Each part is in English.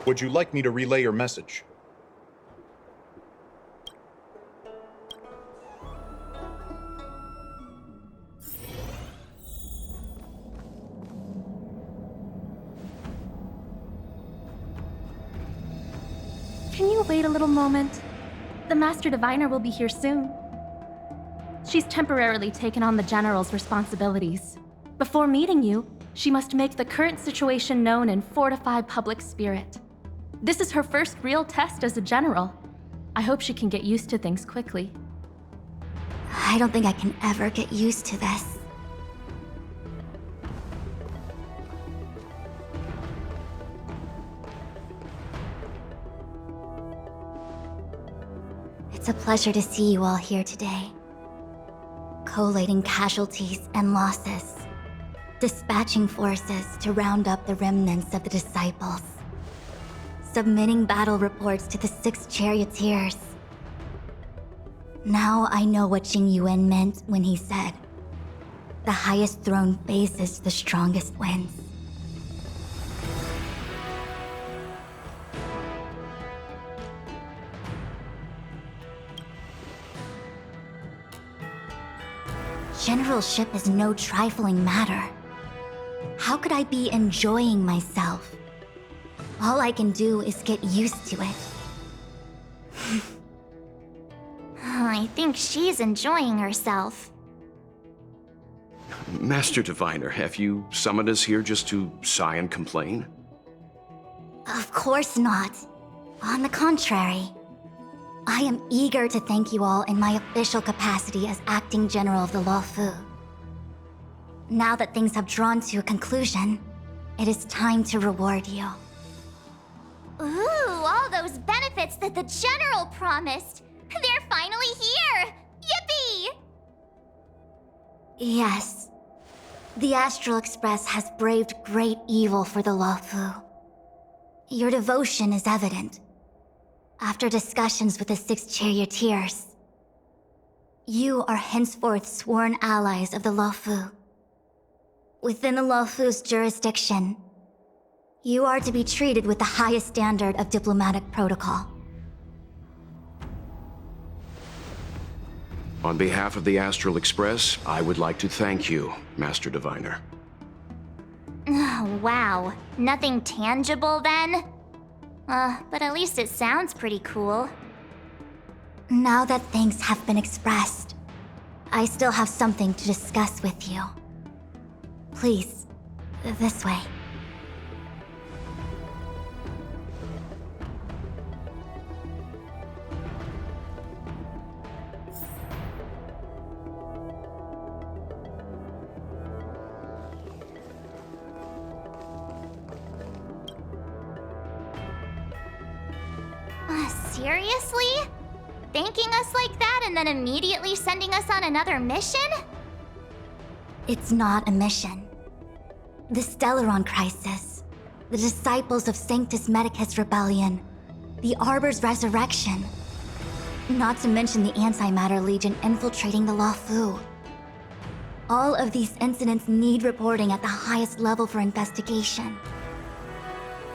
Would you like me to relay your message? Can you wait a little moment? The Master Diviner will be here soon. She's temporarily taken on the General's responsibilities. Before meeting you, she must make the current situation known and fortify public spirit. This is her first real test as a General. I hope she can get used to things quickly. I don't think I can ever get used to this. It's a pleasure to see you all here today. Collating casualties and losses. Dispatching forces to round up the remnants of the disciples. Submitting battle reports to the 6 charioteers. Now I know what Jing Yuan meant when he said, "The highest throne faces the strongest wins." Generalship is no trifling matter. How could I be enjoying myself? All I can do is get used to it. I think she's enjoying herself. Master Diviner, have you summoned us here just to sigh and complain? Of course not. On the contrary. I am eager to thank you all in my official capacity as Acting General of the Luofu. Now that things have drawn to a conclusion, it is time to reward you. Ooh, all those benefits that the General promised! They're finally here! Yippee! Yes. The Astral Express has braved great evil for the Luofu. Your devotion is evident. After discussions with the 6 charioteers, you are henceforth sworn allies of the Luofu. Within the Luofu's jurisdiction, you are to be treated with the highest standard of diplomatic protocol. On behalf of the Astral Express, I would like to thank you, Master Diviner. Wow, nothing tangible then? But at least it sounds pretty cool. Now that thanks have been expressed, I still have something to discuss with you. Please, this way. Seriously? Thanking us like that and then immediately sending us on another mission? It's not a mission. The Stellaron Crisis, the Disciples of Sanctus Medicus Rebellion, the Arbor's resurrection. Not to mention the Antimatter Legion infiltrating the Luofu. All of these incidents need reporting at the highest level for investigation.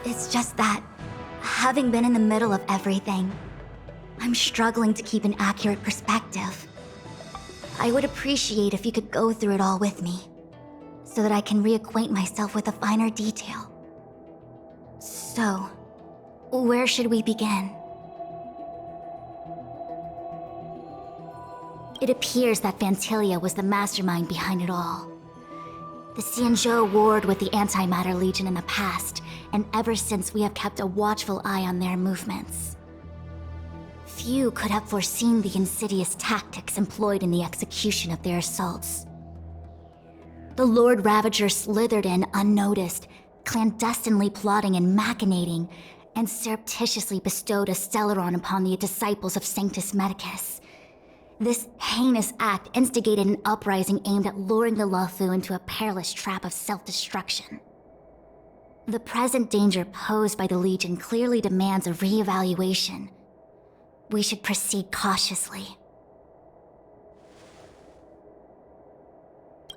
It's just that, having been in the middle of everything, I'm struggling to keep an accurate perspective. I would appreciate if you could go through it all with me, so that I can reacquaint myself with a finer detail. So, where should we begin? It appears that Vantilia was the mastermind behind it all. The Xianzhou warred with the Antimatter Legion in the past, and ever since we have kept a watchful eye on their movements. Few could have foreseen the insidious tactics employed in the execution of their assaults. The Lord Ravager slithered in unnoticed, clandestinely plotting and machinating, and surreptitiously bestowed a Stellaron upon the disciples of Sanctus Medicus. This heinous act instigated an uprising aimed at luring the Luofu into a perilous trap of self-destruction. The present danger posed by the Legion clearly demands a re-evaluation. We should proceed cautiously.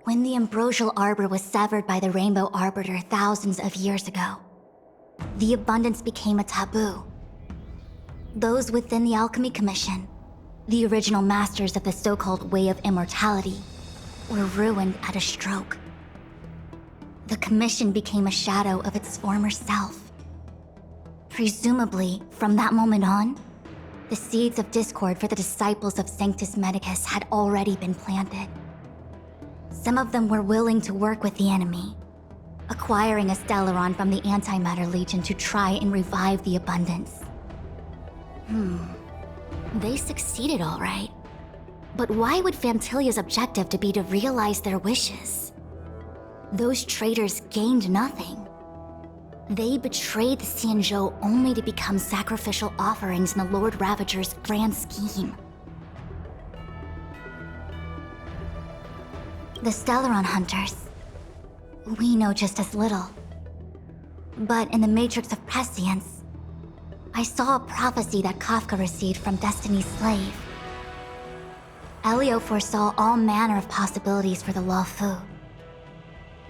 When the ambrosial arbor was severed by the Rainbow Arbiter thousands of years ago, the abundance became a taboo. Those within the Alchemy Commission, the original masters of the so-called Way of Immortality, were ruined at a stroke. The Commission became a shadow of its former self. Presumably, from that moment on, the seeds of discord for the disciples of Sanctus Medicus had already been planted. Some of them were willing to work with the enemy, acquiring a Stellaron from the Antimatter Legion to try and revive the abundance. They succeeded all right. But why would Fantilia's objective to be to realize their wishes? Those traitors gained nothing. They betrayed the Xianzhou only to become sacrificial offerings in the Lord Ravager's grand scheme. The Stellaron Hunters. We know just as little. But in the Matrix of Prescience, I saw a prophecy that Kafka received from Destiny's slave. Elio foresaw all manner of possibilities for the Luofu.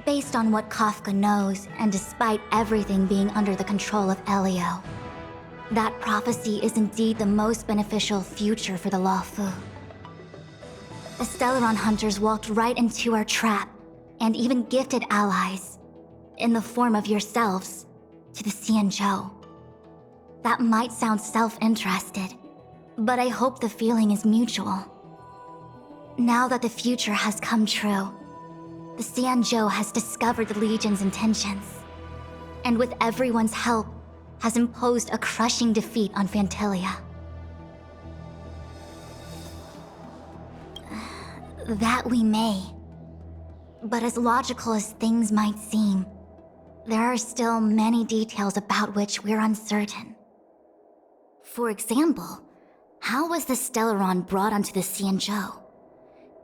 Based on what Kafka knows, and despite everything being under the control of Elio, that prophecy is indeed the most beneficial future for the Luofu. The Stellaron Hunters walked right into our trap, and even gifted allies, in the form of yourselves, to the Xianzhou. That might sound self-interested, but I hope the feeling is mutual. Now that the future has come true, the Xianzhou has discovered the Legion's intentions, and with everyone's help, has imposed a crushing defeat on Fantilia. That we may. But as logical as things might seem, there are still many details about which we're uncertain. For example, how was the Stellaron brought onto the Xianzhou?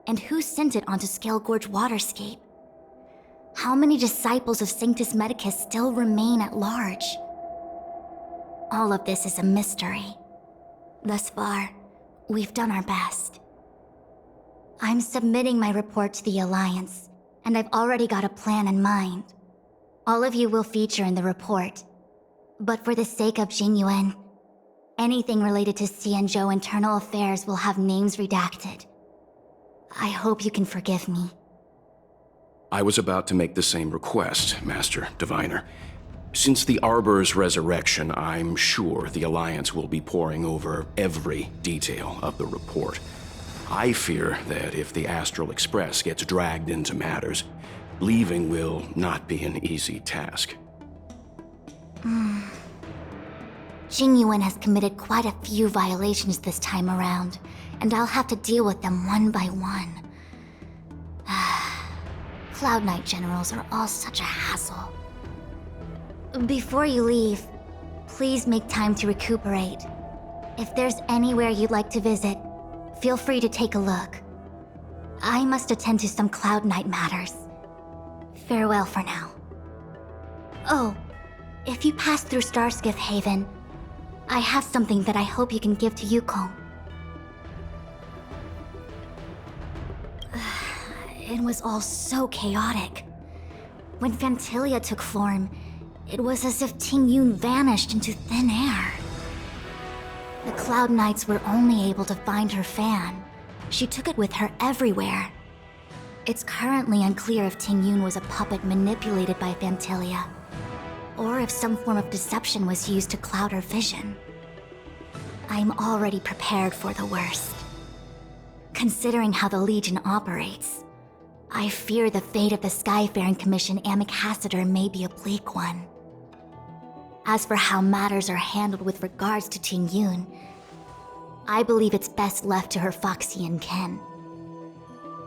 And who sent it onto Scale Gorge Waterscape? How many disciples of Sanctus Medicus still remain at large? All of this is a mystery. Thus far, we've done our best. I'm submitting my report to the Alliance, and I've already got a plan in mind. All of you will feature in the report. But for the sake of Jingyuan, anything related to Xianzhou internal affairs will have names redacted. I hope you can forgive me. I was about to make the same request, Master Diviner. Since the Arbor's resurrection, I'm sure the Alliance will be poring over every detail of the report. I fear that if the Astral Express gets dragged into matters, leaving will not be an easy task. Jingyuan has committed quite a few violations this time around, and I'll have to deal with them one by one. Cloud Knight generals are all such a hassle. Before you leave, please make time to recuperate. If there's anywhere you'd like to visit, feel free to take a look. I must attend to some Cloud Knight matters. Farewell for now. Oh, if you pass through Starskiff Haven, I have something that I hope you can give to Yukong. It was all so chaotic. When Fantilia took form, it was as if Tingyun vanished into thin air. The Cloud Knights were only able to find her fan. She took it with her everywhere. It's currently unclear if Tingyun was a puppet manipulated by Fantilia, or if some form of deception was used to cloud her vision. I'm already prepared for the worst. Considering how the Legion operates, I fear the fate of the Skyfaring Commission Amichacitor may be a bleak one. As for how matters are handled with regards to Tingyun, I believe it's best left to her Foxian ken.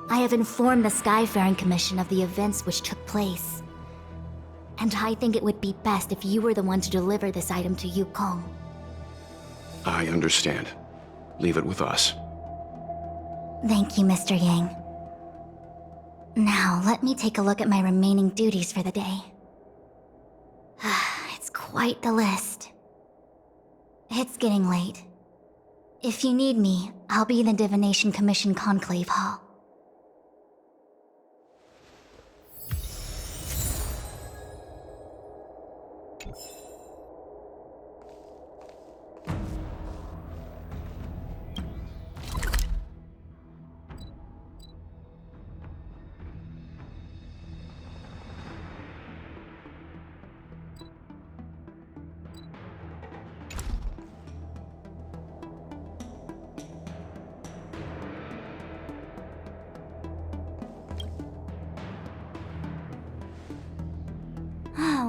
I have informed the Skyfaring Commission of the events which took place, and I think it would be best if you were the one to deliver this item to Yukong. I understand. Leave it with us. Thank you, Mr. Yang. Now, let me take a look at my remaining duties for the day. It's quite the list. It's getting late. If you need me, I'll be in the Divination Commission Conclave Hall.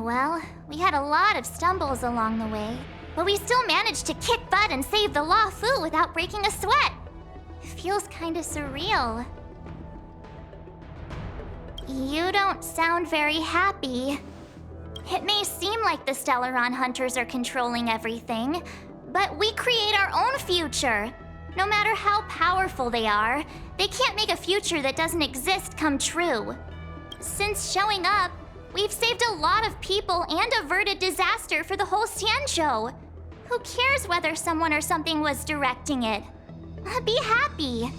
Well, we had a lot of stumbles along the way, but we still managed to kick butt and save the Luofu without breaking a sweat. It feels kinda surreal. You don't sound very happy. It may seem like the Stellaron Hunters are controlling everything, but we create our own future. No matter how powerful they are, they can't make a future that doesn't exist come true. Since showing up, we've saved a lot of people and averted disaster for the whole Xianzhou. Who cares whether someone or something was directing it? Be happy.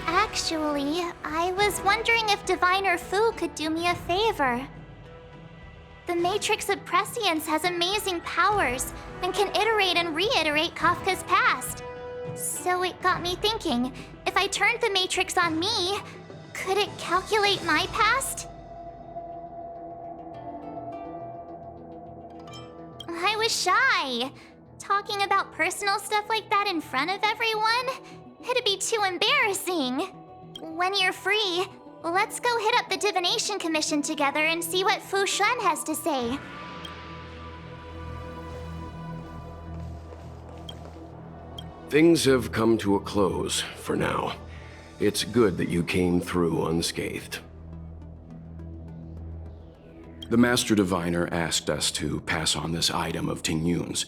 Actually, I was wondering if Diviner Fu could do me a favor. The Matrix of Prescience has amazing powers and can iterate and reiterate Kafka's past. So it got me thinking, if I turned the Matrix on me, could it calculate my past? I was shy. Talking about personal stuff like that in front of everyone? It'd be too embarrassing. When you're free, let's go hit up the Divination Commission together and see what Fu Shen has to say. Things have come to a close for now. It's good that you came through unscathed. The Master Diviner asked us to pass on this item of Ting Yun's.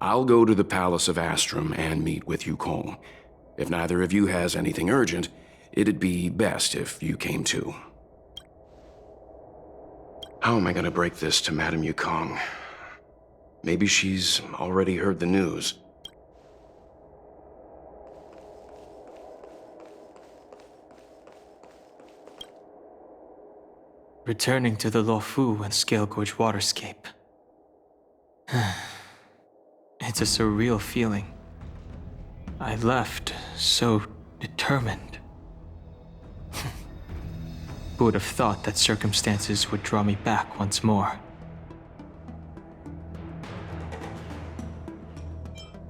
I'll go to the Palace of Astrum and meet with Yukong. If neither of you has anything urgent, it'd be best if you came too. How am I gonna break this to Madame Yukong? Maybe she's already heard the news. Returning to the Luofu and Scale Gorge waterscape. It's a surreal feeling. I left so determined. Who would have thought that circumstances would draw me back once more?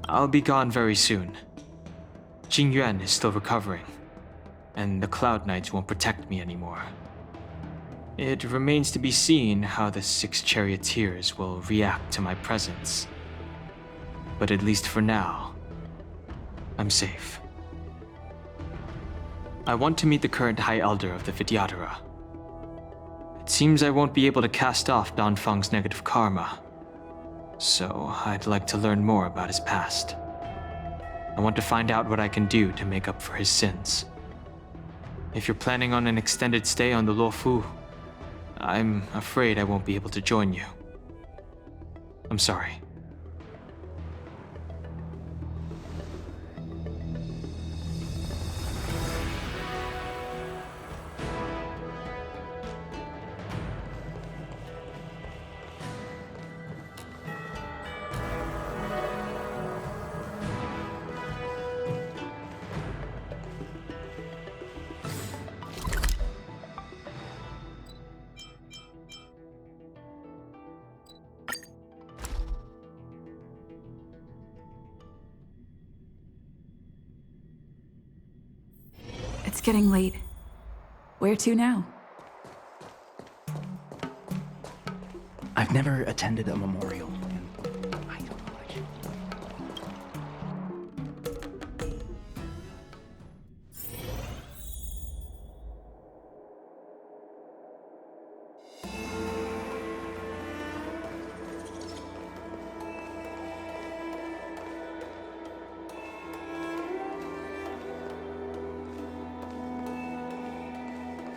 I'll be gone very soon. Jingyuan is still recovering, and the Cloud Knights won't protect me anymore. It remains to be seen how the 6 charioteers will react to my presence. But at least for now, I'm safe. I want to meet the current High Elder of the Vidyadhara. It seems I won't be able to cast off Danfeng's negative karma, so I'd like to learn more about his past. I want to find out what I can do to make up for his sins. If you're planning on an extended stay on the Luofu, I'm afraid I won't be able to join you. I'm sorry. It's getting late. Where to now? I've never attended a memorial, and I don't know what I should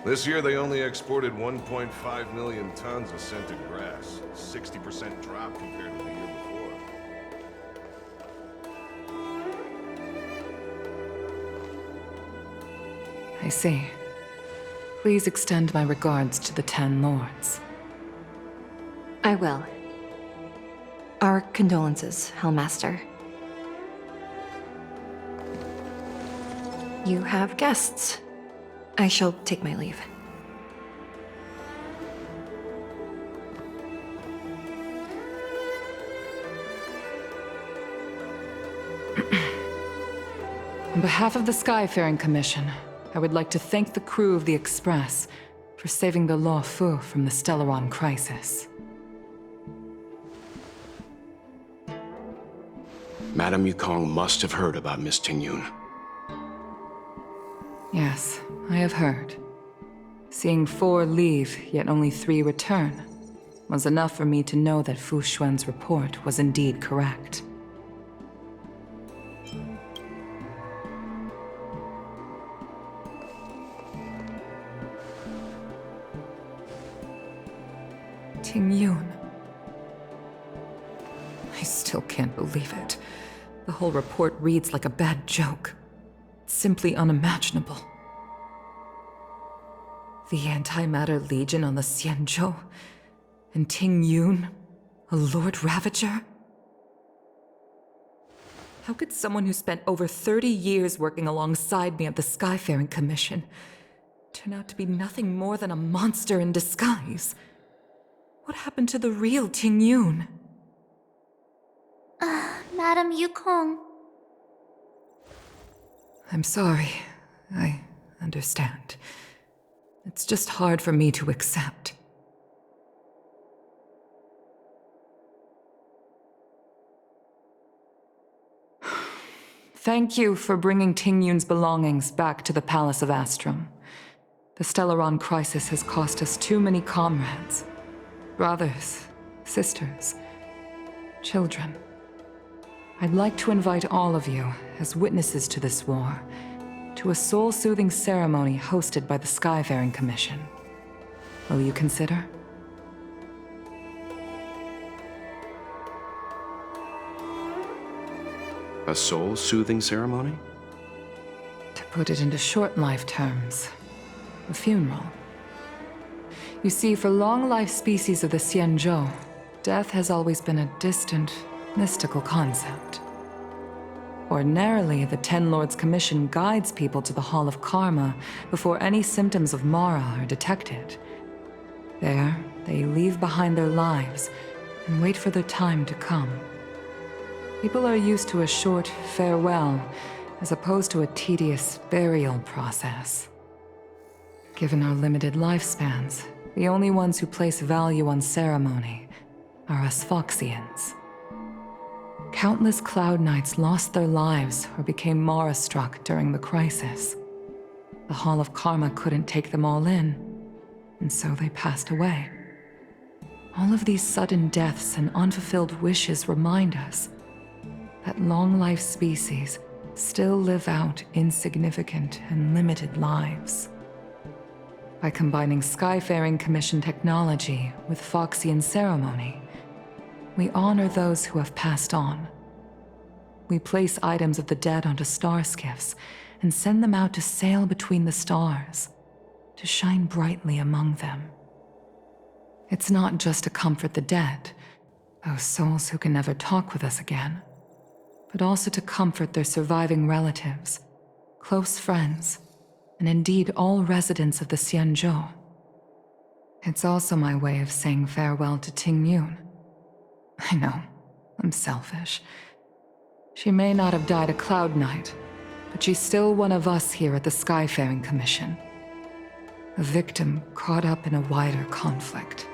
This year, they only exported 1.5 million tons of scented grass. 60% drop compared to the year before. I see. Please extend my regards to the 10 lords. I will. Our condolences, Hellmaster. You have guests. I shall take my leave. On behalf of the Skyfaring Commission, I would like to thank the crew of the Express for saving the Luofu from the Stellaron crisis. Madame Yukong must have heard about Miss Tingyun. Yes, I have heard. Seeing 4 leave, yet only 3 return, was enough for me to know that Fu Xuan's report was indeed correct. Tingyun. I still can't believe it. The whole report reads like a bad joke. It's simply unimaginable. The Antimatter Legion on the Xianzhou, and Tingyun, a Lord Ravager? How could someone who spent over 30 years working alongside me at the Skyfaring Commission turn out to be nothing more than a monster in disguise? What happened to the real Tingyun? Madame Yukong. I'm sorry. I understand. It's just hard for me to accept. Thank you for bringing Tingyun's belongings back to the Palace of Astrum. The Stellaron crisis has cost us too many comrades. Brothers, sisters, children. I'd like to invite all of you, as witnesses to this war, to a soul-soothing ceremony hosted by the Skyfaring Commission. Will you consider? A soul-soothing ceremony? To put it into short-life terms, a funeral. You see, for long-life species of the Xianzhou, death has always been a distant, mystical concept. Ordinarily, the Ten Lords Commission guides people to the Hall of Karma before any symptoms of Mara are detected. There, they leave behind their lives and wait for their time to come. People are used to a short farewell as opposed to a tedious burial process. Given our limited lifespans, the only ones who place value on ceremony are us Foxians. Countless Cloud Knights lost their lives or became Mara-struck during the crisis. The Hall of Karma couldn't take them all in, and so they passed away. All of these sudden deaths and unfulfilled wishes remind us that long-life species still live out insignificant and limited lives. By combining Skyfaring Commission technology with Foxian ceremony, we honor those who have passed on. We place items of the dead onto star skiffs and send them out to sail between the stars, to shine brightly among them. It's not just to comfort the dead, those souls who can never talk with us again, but also to comfort their surviving relatives, close friends, and indeed all residents of the Xianzhou. It's also my way of saying farewell to Tingyun. I know, I'm selfish. She may not have died a Cloud Knight, but she's still one of us here at the Skyfaring Commission. A victim caught up in a wider conflict.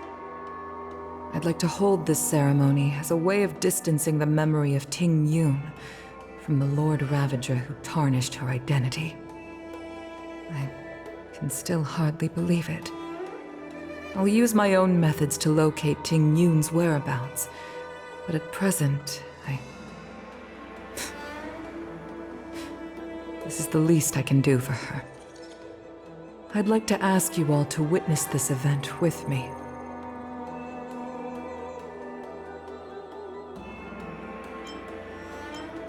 I'd like to hold this ceremony as a way of distancing the memory of Tingyun from the Lord Ravager who tarnished her identity. I can still hardly believe it. I'll use my own methods to locate Tingyun's whereabouts, but at present, This is the least I can do for her. I'd like to ask you all to witness this event with me.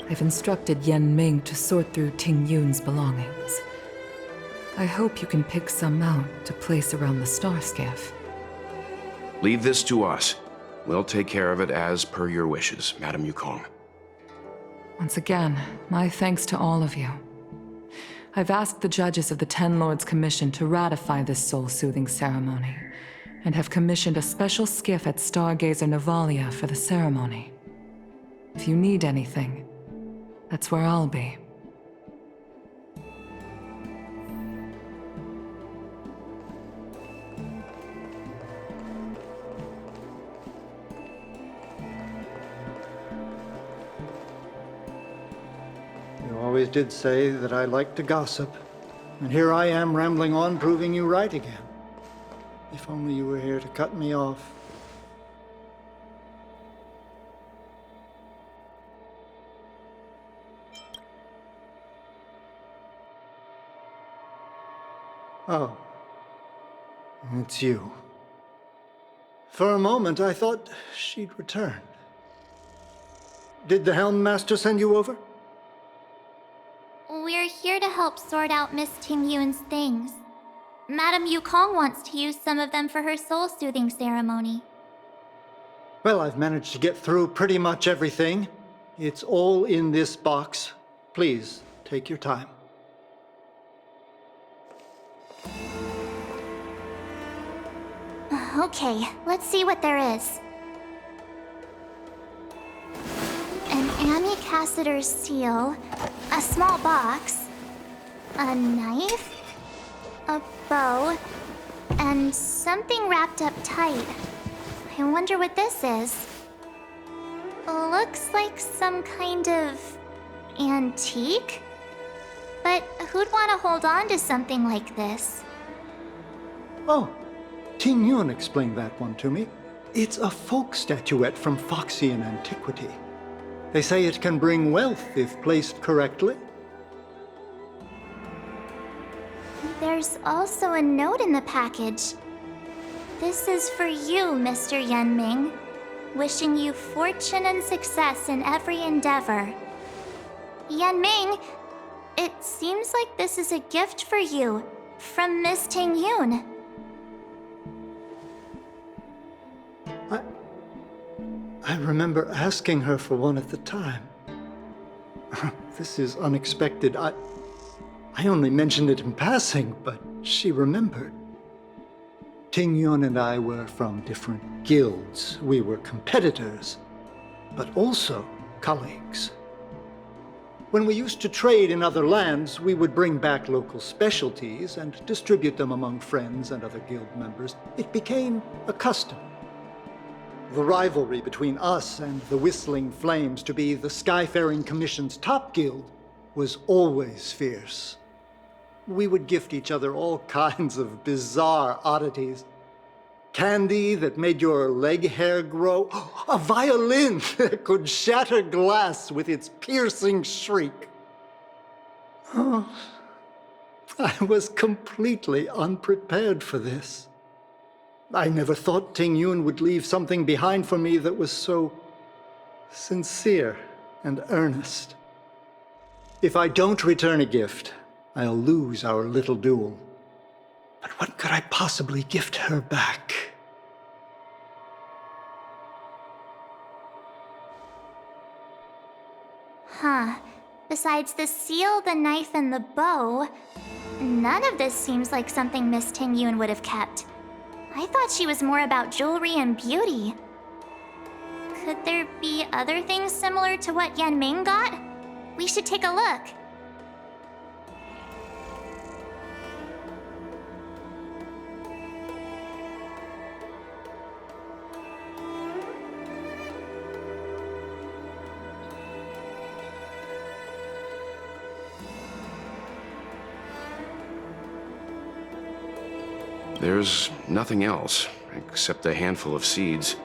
I've instructed Yen Ming to sort through Tingyun's belongings. I hope you can pick some out to place around the star skiff. Leave this to us. We'll take care of it as per your wishes, Madame Yukong. Once again, my thanks to all of you. I've asked the judges of the Ten Lords Commission to ratify this soul-soothing ceremony, and have commissioned a special skiff at Stargazer Navalia for the ceremony. If you need anything, that's where I'll be. always did say that I like to gossip. And here I am rambling on, proving you right again. If only you were here to cut me off. Oh. It's you. For a moment, I thought she'd returned. Did the Helm Master send you over? We're here to help sort out Miss Tingyun's things. Madame Yukong wants to use some of them for her soul-soothing ceremony. Well, I've managed to get through pretty much everything. It's all in this box. Please, take your time. Okay, let's see what there is. An Amicassator's seal, a small box, a knife, a bow, and something wrapped up tight. I wonder what this is. Looks like some kind of antique? But who'd want to hold on to something like this? Oh, Ting Yun explained that one to me. It's a folk statuette from Foxian antiquity. They say it can bring wealth if placed correctly. There's also a note in the package. This is for you, Mr. Yanming. Wishing you fortune and success in every endeavor. Yanming, it seems like this is a gift for you from Miss Ting Yun. I remember asking her for one at the time. This is unexpected. I only mentioned it in passing, but she remembered. Ting Yun and I were from different guilds. We were competitors, but also colleagues. When we used to trade in other lands, we would bring back local specialties and distribute them among friends and other guild members. It became a custom. The rivalry between us and the Whistling Flames to be the Skyfaring Commission's top guild was always fierce. We would gift each other all kinds of bizarre oddities. Candy that made your leg hair grow. A violin that could shatter glass with its piercing shriek. Oh, I was completely unprepared for this. I never thought Ting Yun would leave something behind for me that was so sincere and earnest. If I don't return a gift, I'll lose our little duel. But what could I possibly gift her back? Huh. Besides the seal, the knife, and the bow, none of this seems like something Miss Ting Yun would have kept. I thought she was more about jewelry and beauty. Could there be other things similar to what Yanming got? We should take a look. There's nothing else, except a handful of seeds.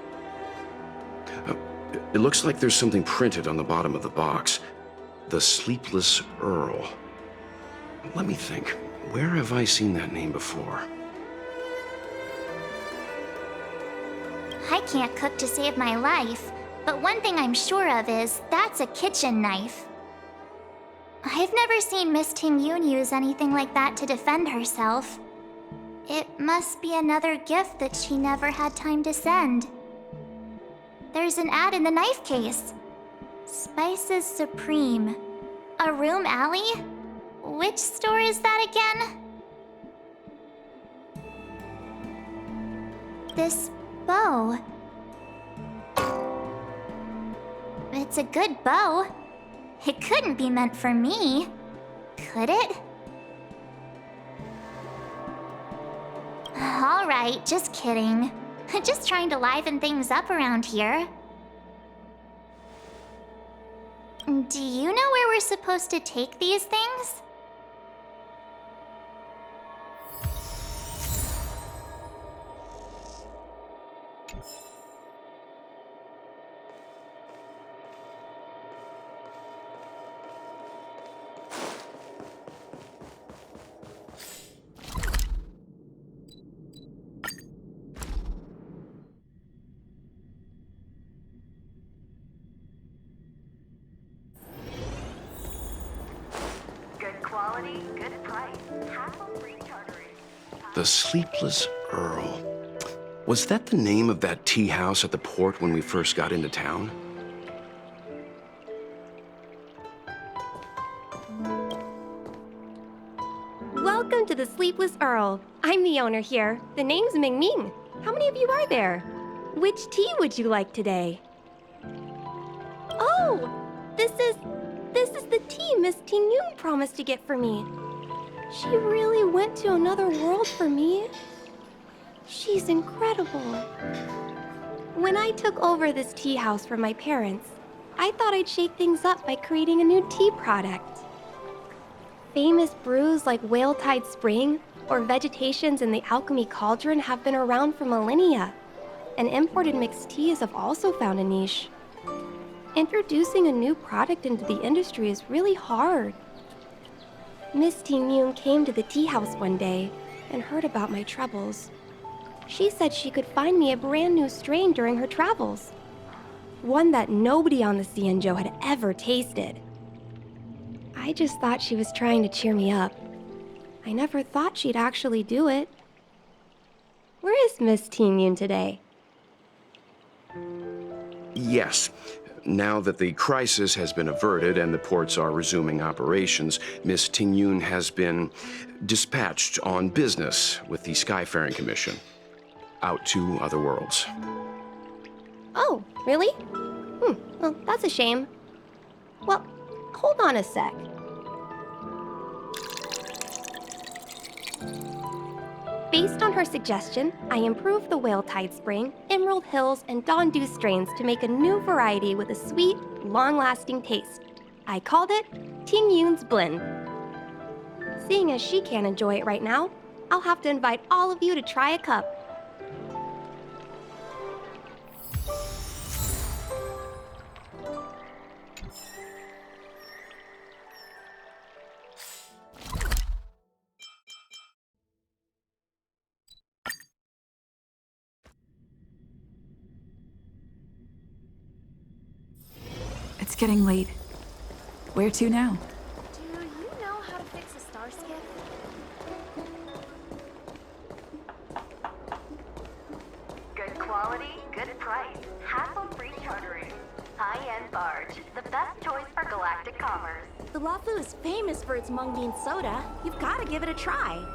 It looks like there's something printed on the bottom of the box. The Sleepless Earl. Let me think. Where have I seen that name before? I can't cook to save my life, but one thing I'm sure of is that's a kitchen knife. I've never seen Miss Ting Yun use anything like that to defend herself. It must be another gift that she never had time to send. There's an ad in the knife case. Spices Supreme. A room alley? Which store is that again? This bow. It's a good bow. It couldn't be meant for me, could it? All right, just kidding. Just trying to liven things up around here. Do you know where we're supposed to take these things? The Sleepless Earl. Was that the name of that tea house at the port when we first got into town? Welcome to the Sleepless Earl. I'm the owner here. The name's Ming Ming. How many of you are there? Which tea would you like today? Oh, this is the tea Miss Ting Yun promised to get for me. She really went to another world for me. She's incredible. When I took over this tea house from my parents, I thought I'd shake things up by creating a new tea product. Famous brews like Whale Tide Spring or Vegetations in the Alchemy Cauldron have been around for millennia, and imported mixed teas have also found a niche. Introducing a new product into the industry is really hard. Miss Ting Yun came to the tea house one day and heard about my troubles. She said she could find me a brand new strain during her travels. One that nobody on the Xianzhou had ever tasted. I just thought she was trying to cheer me up. I never thought she'd actually do it. Where is Miss Ting Yun today? Yes. Now that the crisis has been averted and the ports are resuming operations, Miss Ting Yun has been dispatched on business with the Skyfaring Commission out to other worlds. Oh, really? Well, that's a shame. Well, hold on a sec. Based on her suggestion, I improved the Whale Tide Spring, Emerald Hills, and Dawn Dew strains to make a new variety with a sweet, long-lasting taste. I called it Ting Yun's Blend. Seeing as she can't enjoy it right now, I'll have to invite all of you to try a cup. It's getting late. Where to now? Do you know how to fix a star skiff? Good quality, good price, hassle-free chartering. High-end barge, the best choice for galactic commerce. The Luofu is famous for its mung bean soda. You've got to give it a try.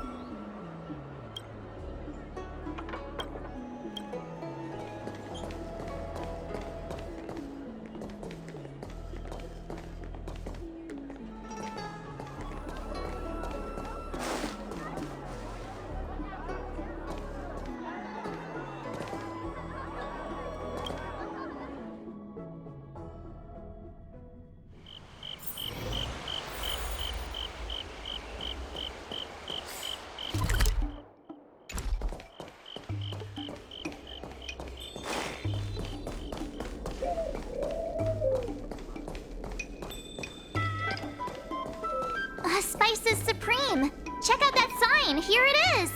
Spices Supreme! Check out that sign! Here it is!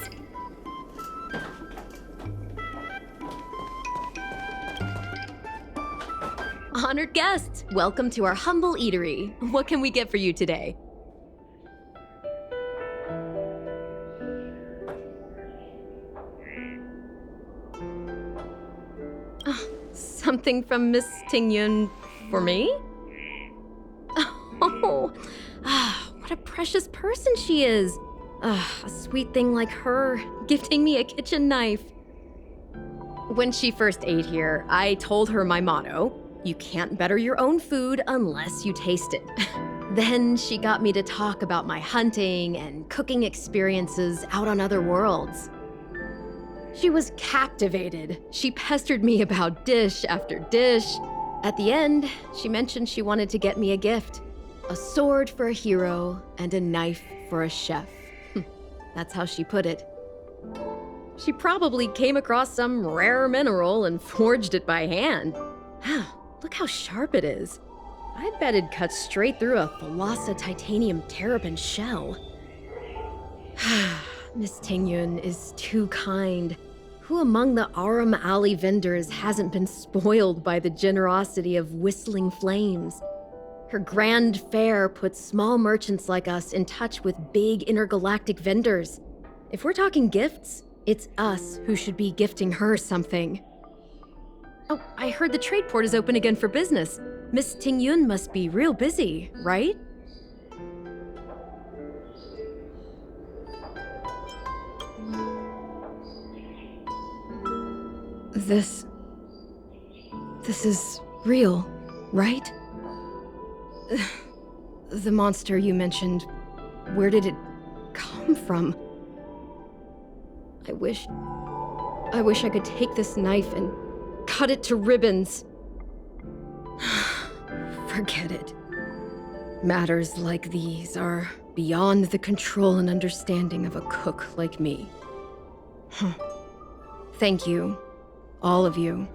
Honored guests, welcome to our humble eatery. What can we get for you today? Something from Miss Ting Yun for me? Oh, what a precious person she is. A sweet thing like her, gifting me a kitchen knife. When she first ate here, I told her my motto, you can't better your own food unless you taste it. Then she got me to talk about my hunting and cooking experiences out on other worlds. She was captivated. She pestered me about dish after dish. At the end, she mentioned she wanted to get me a gift. A sword for a hero, and a knife for a chef. That's how she put it. She probably came across some rare mineral and forged it by hand. Look how sharp it is. I bet it'd cut straight through a Thalassa titanium terrapin shell. Miss Tingyun is too kind. Who among the Aram Alley vendors hasn't been spoiled by the generosity of whistling flames? Her grand fare puts small merchants like us in touch with big intergalactic vendors. If we're talking gifts, it's us who should be gifting her something. Oh, I heard the trade port is open again for business. Miss Tingyun must be real busy, right? This is real, right? The monster you mentioned, where did it come from? I wish I could take this knife and cut it to ribbons. Forget it. Matters like these are beyond the control and understanding of a cook like me. Thank you, all of you.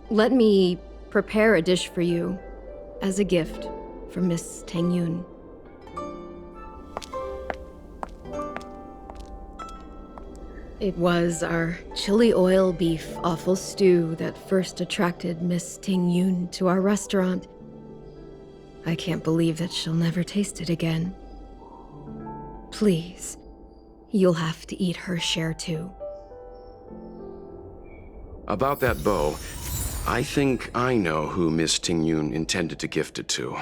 Let me prepare a dish for you as a gift from Miss Tingyun. It was our chili oil beef offal stew that first attracted Miss Tingyun to our restaurant. I can't believe that she'll never taste it again. Please, you'll have to eat her share too. About that bow, I think I know who Miss Tingyun intended to gift it to.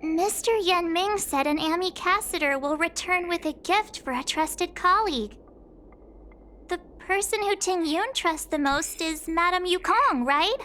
Mr. Yanming said an ambassador will return with a gift for a trusted colleague. The person who Tingyun trusts the most is Madame Yukong, right?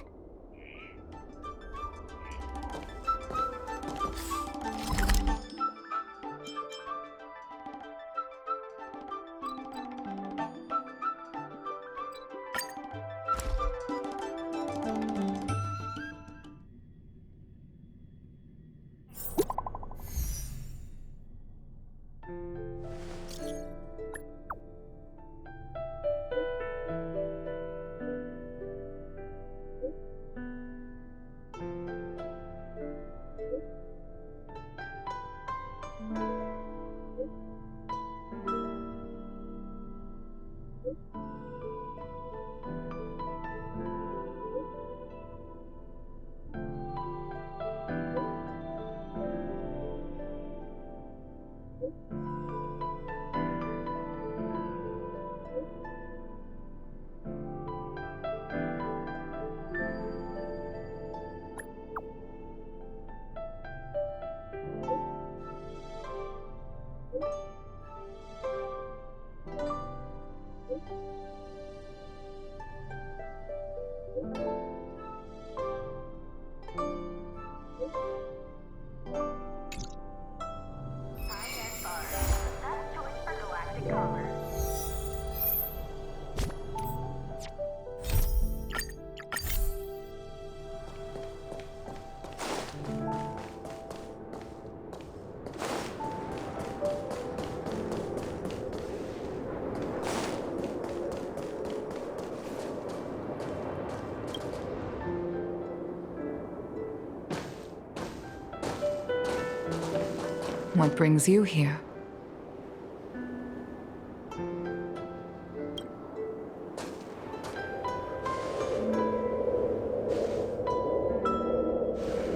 What brings you here?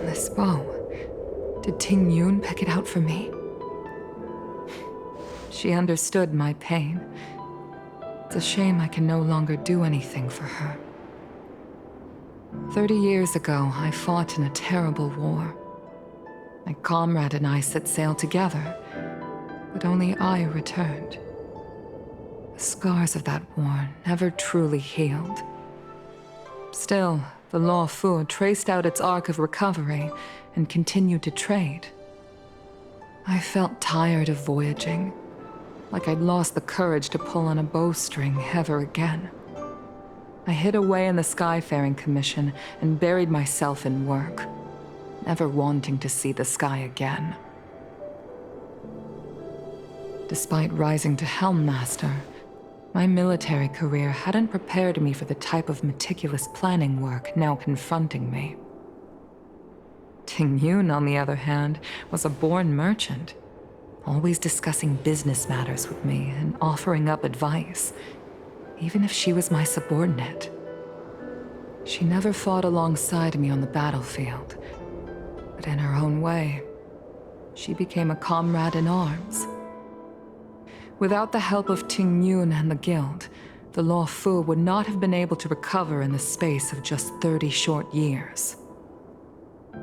This bow. Did Tingyun pick it out for me? She understood my pain. It's a shame I can no longer do anything for her. 30 years ago, I fought in a terrible war. My comrade and I set sail together, but only I returned. The scars of that war never truly healed. Still, the Luofu traced out its arc of recovery and continued to trade. I felt tired of voyaging, like I'd lost the courage to pull on a bowstring ever again. I hid away in the Skyfaring Commission and buried myself in work. never wanting to see the sky again. Despite rising to Helm Master, my military career hadn't prepared me for the type of meticulous planning work now confronting me. Ting Yun, on the other hand, was a born merchant, always discussing business matters with me and offering up advice, even if she was my subordinate. She never fought alongside me on the battlefield, but in her own way, she became a comrade in arms. Without the help of Ting Yun and the Guild, the Luofu would not have been able to recover in the space of just 30 short years.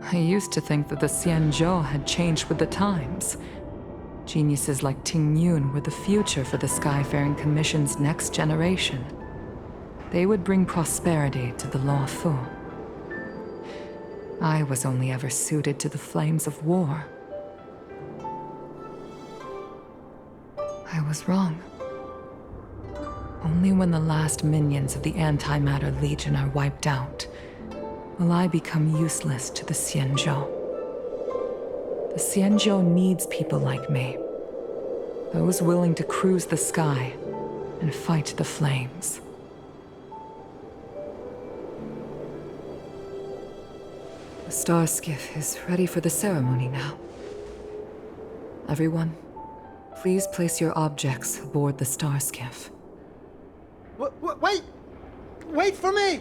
I used to think that the Xianzhou had changed with the times. Geniuses like Ting Yun were the future for the Skyfaring Commission's next generation. They would bring prosperity to the Luofu. I was only ever suited to the flames of war. I was wrong. Only when the last minions of the Antimatter Legion are wiped out will I become useless to the Xianzhou. The Xianzhou needs people like me. Those willing to cruise the sky and fight the flames. The star skiff is ready for the ceremony now. Everyone, please place your objects aboard the star skiff. Wait! Wait for me!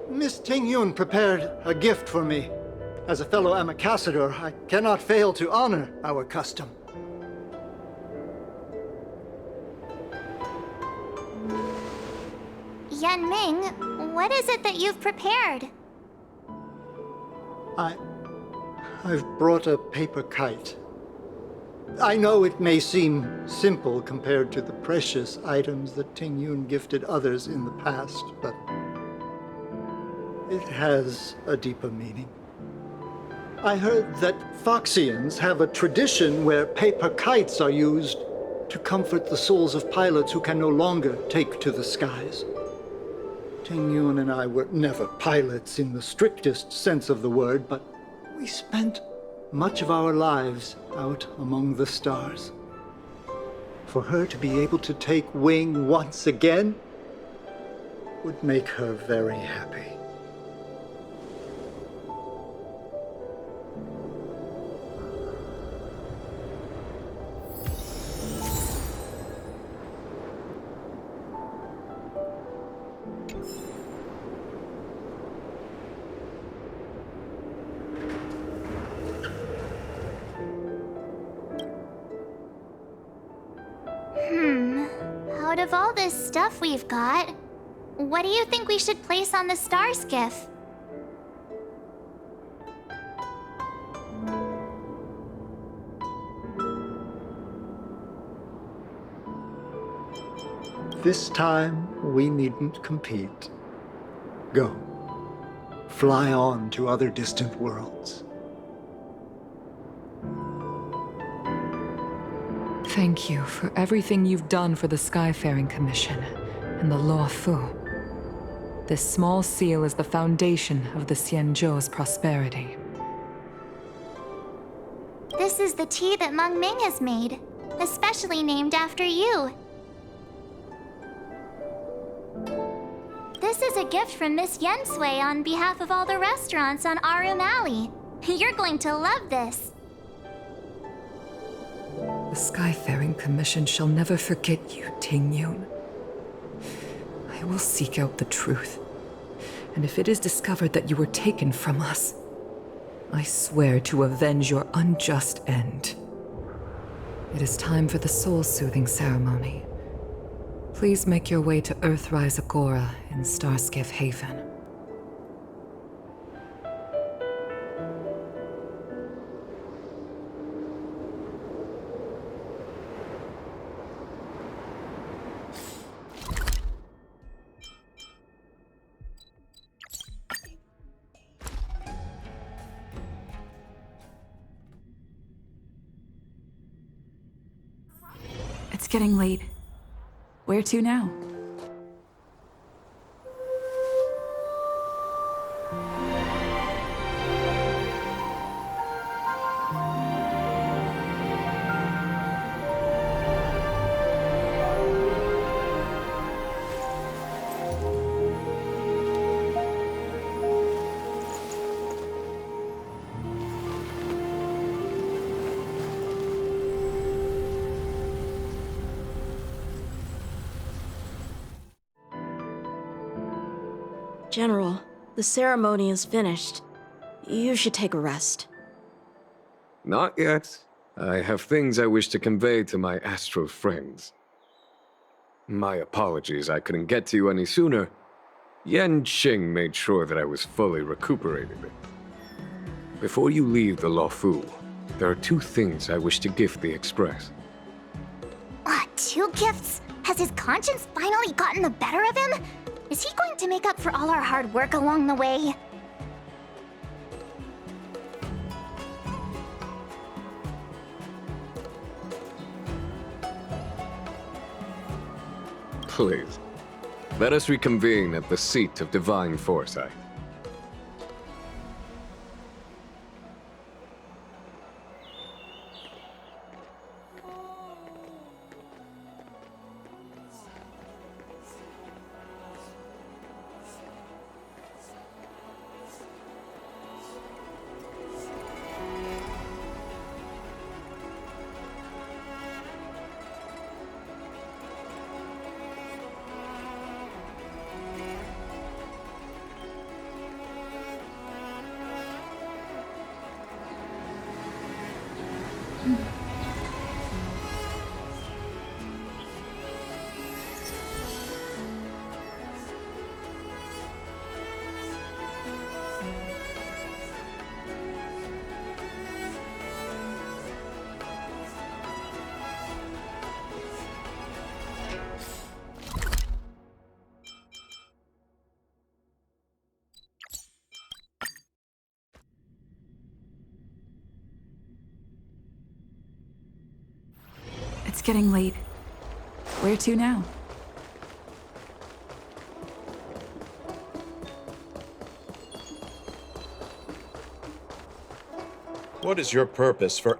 Miss Ting Yun prepared a gift for me. As a fellow ambassador, I cannot fail to honor our custom. Yan Ming, what is it that you've prepared? I've brought a paper kite. I know it may seem simple compared to the precious items that Ting Yun gifted others in the past, but it has a deeper meaning. I heard that Foxians have a tradition where paper kites are used to comfort the souls of pilots who can no longer take to the skies. Ting Yun and I were never pilots in the strictest sense of the word, but we spent much of our lives out among the stars. For her to be able to take wing once again would make her very happy. Out of all this stuff we've got, what do you think we should place on the star skiff? This time, we needn't compete. Go. Fly on to other distant worlds. Thank you for everything you've done for the Skyfaring Commission and the Luofu. This small seal is the foundation of the Xianzhou's prosperity. This is the tea that Meng Ming has made, especially named after you. This is a gift from Miss Yensui on behalf of all the restaurants on Arum Alley. You're going to love this. The Skyfaring Commission shall never forget you, Ting Yun. I will seek out the truth. And if it is discovered that you were taken from us, I swear to avenge your unjust end. It is time for the soul-soothing ceremony. Please make your way to Earthrise Agora in Starskiff Haven. It's getting late. Where to now? General, the ceremony is finished. You should take a rest. Not yet. I have things I wish to convey to my astral friends. My apologies I couldn't get to you any sooner. Yan Qing made sure that I was fully recuperated. Before you leave the Luofu, there are 2 things I wish to gift the Express. 2 gifts? Has his conscience finally gotten the better of him? Is he going to make up for all our hard work along the way? Please, let us reconvene at the seat of divine foresight. It's getting late. Where to now? What is your purpose for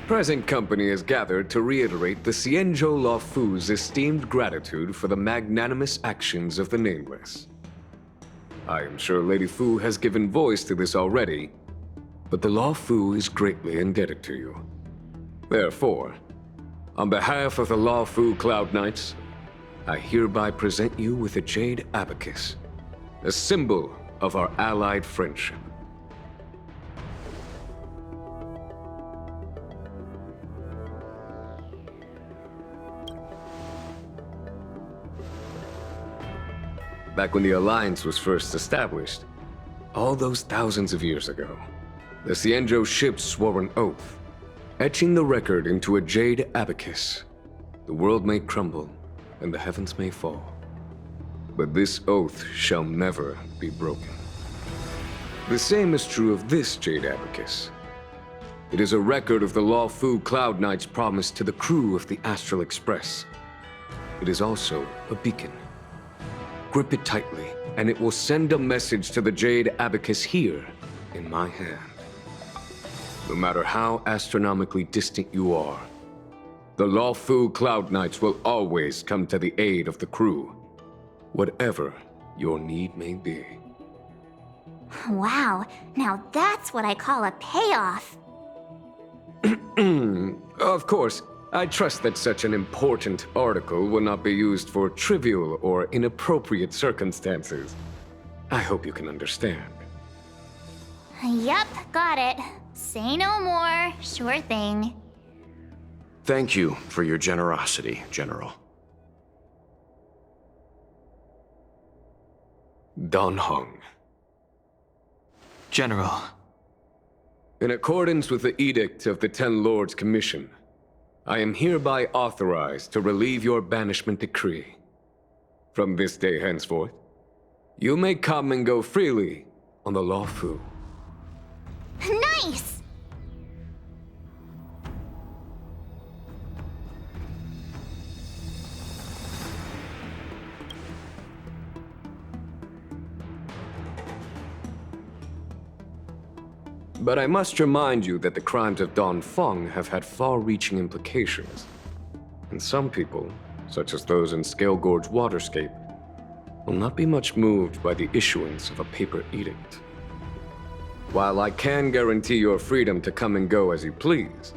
Present company is gathered to reiterate the Xianzhou Luofu's esteemed gratitude for the magnanimous actions of the Nameless. I am sure Lady Fu has given voice to this already, but the Luofu is greatly indebted to you. Therefore, on behalf of the Luofu Cloud Knights, I hereby present you with a jade abacus, a symbol of our allied friendship. Back when the Alliance was first established, all those thousands of years ago, the Xianzhou ships swore an oath, etching the record into a jade abacus. The world may crumble, and the heavens may fall, but this oath shall never be broken. The same is true of this jade abacus. It is a record of the Luofu Cloud Knight's promise to the crew of the Astral Express. It is also a beacon. Grip it tightly, and it will send a message to the jade abacus here, in my hand. No matter how astronomically distant you are, the Luofu Cloud Knights will always come to the aid of the crew, whatever your need may be. Wow, now that's what I call a payoff. Of course, I trust that such an important article will not be used for trivial or inappropriate circumstances. I hope you can understand. Yep, got it. Say no more. Sure thing. Thank you for your generosity, General. Dan Heng. General. In accordance with the Edict of the Ten Lords Commission, I am hereby authorized to relieve your banishment decree. From this day henceforth, you may come and go freely on the Luofu. Nice! But I must remind you that the crimes of Dongfeng have had far-reaching implications. And some people such as those in Scale Gorge Waterscape, will not be much moved by the issuance of a paper edict. While I can guarantee your freedom to come and go as you please,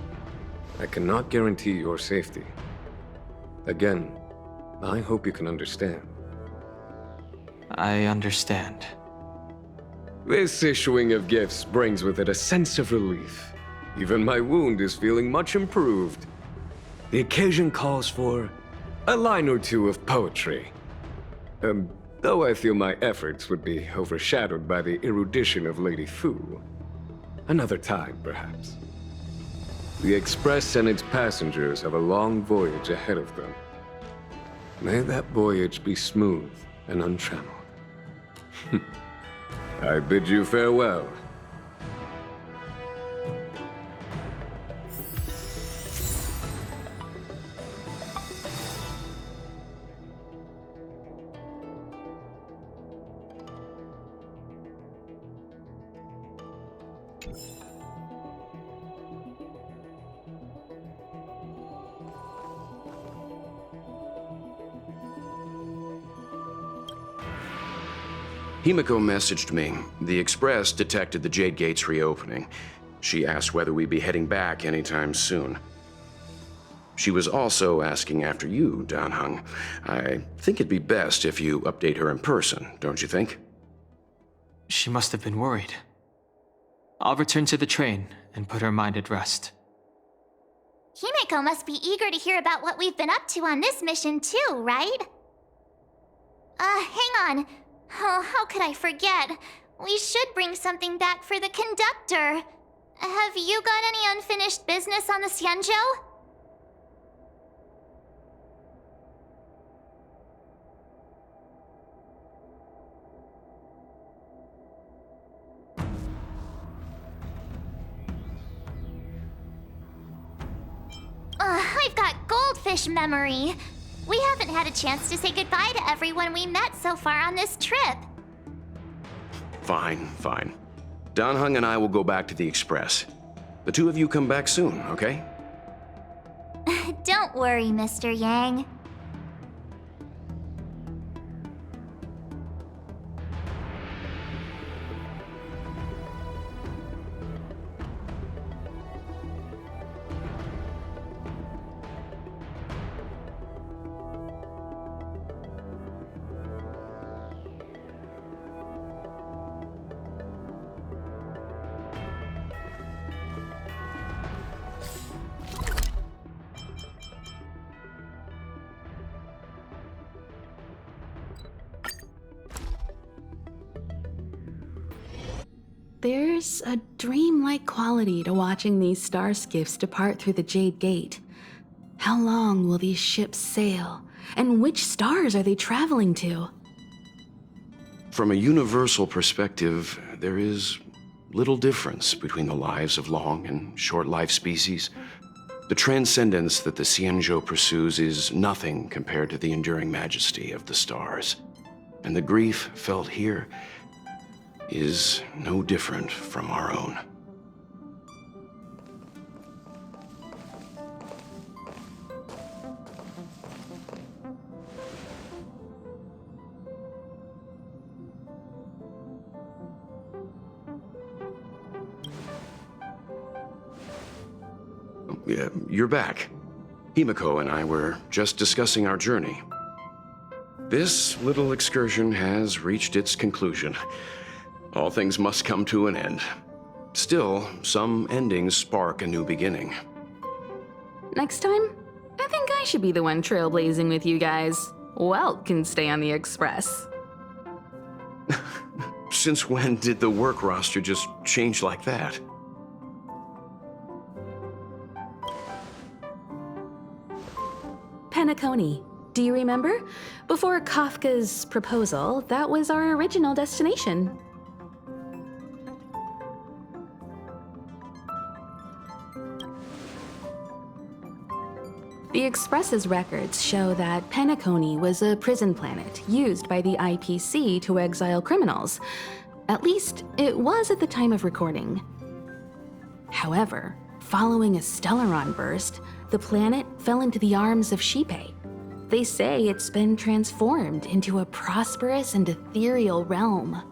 I cannot guarantee your safety. Again, I hope you can understand. I understand. This issuing of gifts brings with it a sense of relief. Even my wound is feeling much improved. The occasion calls for a line or two of poetry. Though I feel my efforts would be overshadowed by the erudition of Lady Fu. Another time, perhaps. The Express and its passengers have a long voyage ahead of them. May that voyage be smooth and untrammeled. I bid you farewell. Himiko messaged me. The Express detected the Jade Gate's reopening. She asked whether we'd be heading back anytime soon. She was also asking after you, Danheng. I think it'd be best if you update her in person, don't you think? She must have been worried. I'll return to the train and put her mind at rest. Himiko must be eager to hear about what we've been up to on this mission too, right? Hang on. Oh, how could I forget? We should bring something back for the conductor. Have you got any unfinished business on the Xianzhou? I've got goldfish memory. We haven't had a chance to say goodbye to everyone we met so far on this trip. Fine. Danheng and I will go back to the Express. The two of you come back soon, okay? Don't worry, Mr. Yang. There's a dreamlike quality to watching these star skiffs depart through the Jade Gate. How long will these ships sail? And which stars are they traveling to? From a universal perspective, there is little difference between the lives of long and short-lived species. The transcendence that the Xianzhou pursues is nothing compared to the enduring majesty of the stars. And the grief felt here is no different from our own. Yeah, you're back. Himiko and I were just discussing our journey. This little excursion has reached its conclusion. All things must come to an end. Still, some endings spark a new beginning. Next time, I think I should be the one trailblazing with you guys. Welt can stay on the Express. Since when did the work roster just change like that? Penacony. Do you remember? Before Kafka's proposal, that was our original destination. The Express's records show that Penacony was a prison planet used by the IPC to exile criminals. At least, it was at the time of recording. However, following a Stellaron burst, the planet fell into the arms of Xipe. They say it's been transformed into a prosperous and ethereal realm.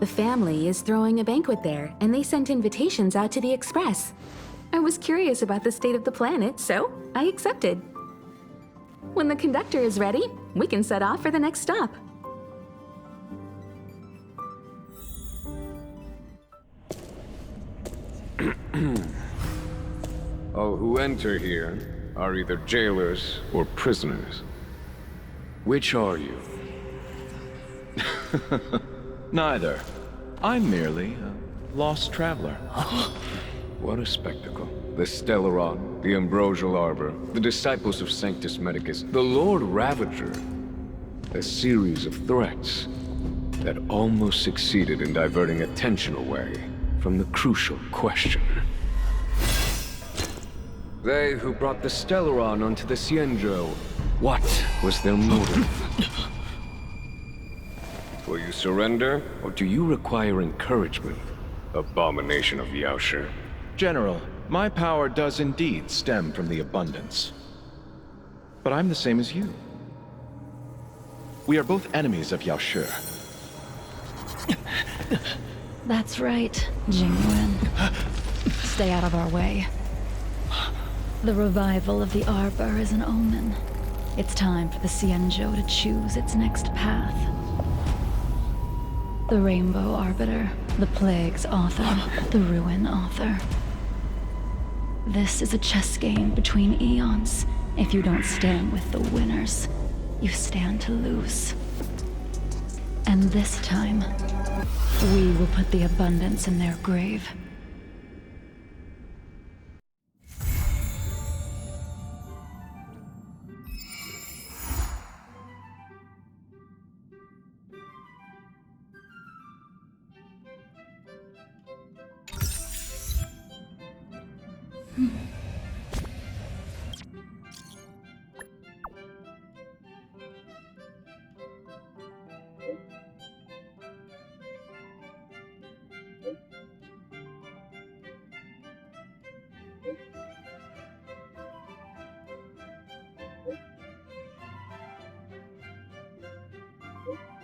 The family is throwing a banquet there, and they sent invitations out to the Express. I was curious about the state of the planet, so I accepted. When the conductor is ready, we can set off for the next stop. All who enter here are either jailers or prisoners. Which are you? Neither. I'm merely a lost traveler. What a spectacle. The Stellaron, the Ambrosial Arbor, the Disciples of Sanctus Medicus, the Lord Ravager. A series of threats that almost succeeded in diverting attention away from the crucial question. They who brought the Stellaron onto the Xianzhou, what was their motive? Will you surrender, or do you require encouragement? Abomination of Yaoshi. General, my power does indeed stem from the abundance. But I'm the same as you. We are both enemies of Yaoshi. That's right, Jingyuan. Stay out of our way. The revival of the Arbor is an omen. It's time for the Xianzhou to choose its next path. The Rainbow Arbiter, the Plague's author, the Ruin author. This is a chess game between eons. If you don't stand with the winners, you stand to lose. And this time, we will put the abundance in their grave. you.